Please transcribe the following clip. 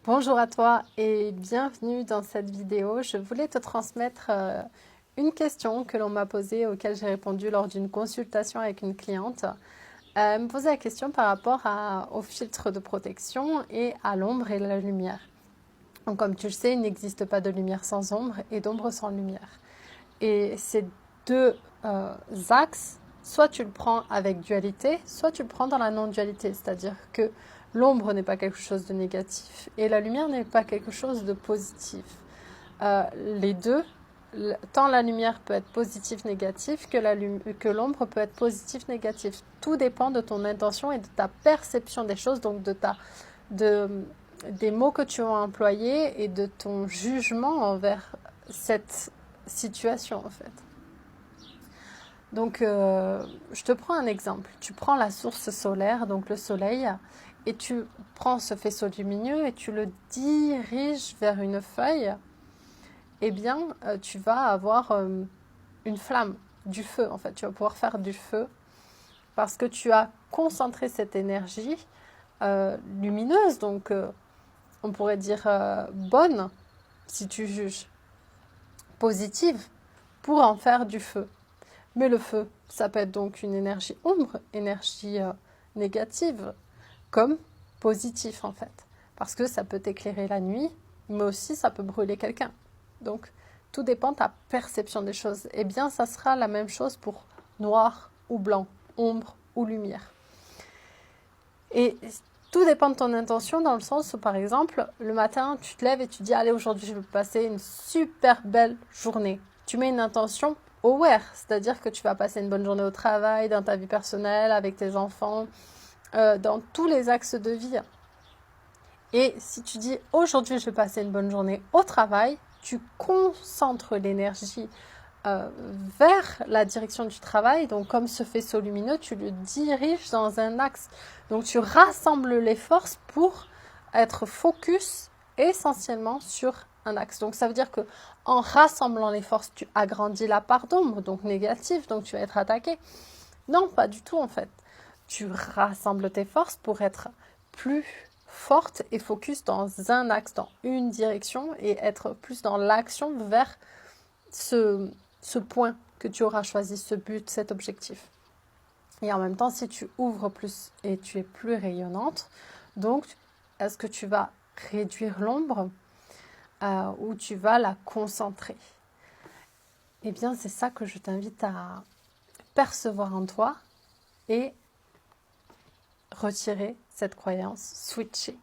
Bonjour à toi et bienvenue dans cette vidéo. Je voulais te transmettre une question que l'on m'a posée, auquel j'ai répondu lors d'une consultation avec une cliente. Elle me posait la question par rapport au filtre de protection et à l'ombre et la lumière. Donc, comme tu le sais, il n'existe pas de lumière sans ombre et d'ombre sans lumière. Et ces deux axes, soit tu le prends avec dualité, soit tu le prends dans la non-dualité, c'est-à-dire que l'ombre n'est pas quelque chose de négatif et la lumière n'est pas quelque chose de positif. Les deux, tant la lumière peut être positive, négative, que l'ombre peut être positive, négative. Tout dépend de ton intention et de ta perception des choses, donc des mots que tu as employés et de ton jugement envers cette situation en fait. Donc, je te prends un exemple. Tu prends la source solaire, donc le soleil, et tu prends ce faisceau lumineux et tu le diriges vers une feuille. Eh bien, tu vas avoir une flamme, du feu en fait. Tu vas pouvoir faire du feu parce que tu as concentré cette énergie lumineuse, donc on pourrait dire bonne, si tu juges, positive, pour en faire du feu. Mais le feu, ça peut être donc une énergie ombre, énergie négative, comme positif en fait. Parce que ça peut t'éclairer la nuit, mais aussi ça peut brûler quelqu'un. Donc, tout dépend de ta perception des choses. Eh bien, ça sera la même chose pour noir ou blanc, ombre ou lumière. Et tout dépend de ton intention dans le sens où, par exemple, le matin, tu te lèves et tu dis « Allez, aujourd'hui, je vais passer une super belle journée ». Tu mets une intention aware, c'est-à-dire que tu vas passer une bonne journée au travail, dans ta vie personnelle, avec tes enfants, dans tous les axes de vie. Et si tu dis « Aujourd'hui, je vais passer une bonne journée au travail », tu concentres l'énergie vers la direction du travail. Donc, comme ce faisceau lumineux, tu le diriges dans un axe. Donc, tu rassembles les forces pour être focus essentiellement sur un axe. Donc, ça veut dire que en rassemblant les forces, tu agrandis la part d'ombre, donc négative, donc tu vas être attaqué. Non, pas du tout en fait. Tu rassembles tes forces pour être plus forte et focus dans un axe, dans une direction et être plus dans l'action vers ce point que tu auras choisi, ce but, cet objectif. Et en même temps, si tu ouvres plus et tu es plus rayonnante, donc est-ce que tu vas réduire l'ombre ou tu vas la concentrer? Eh bien, c'est ça que je t'invite à percevoir en toi et retirer cette croyance, switcher.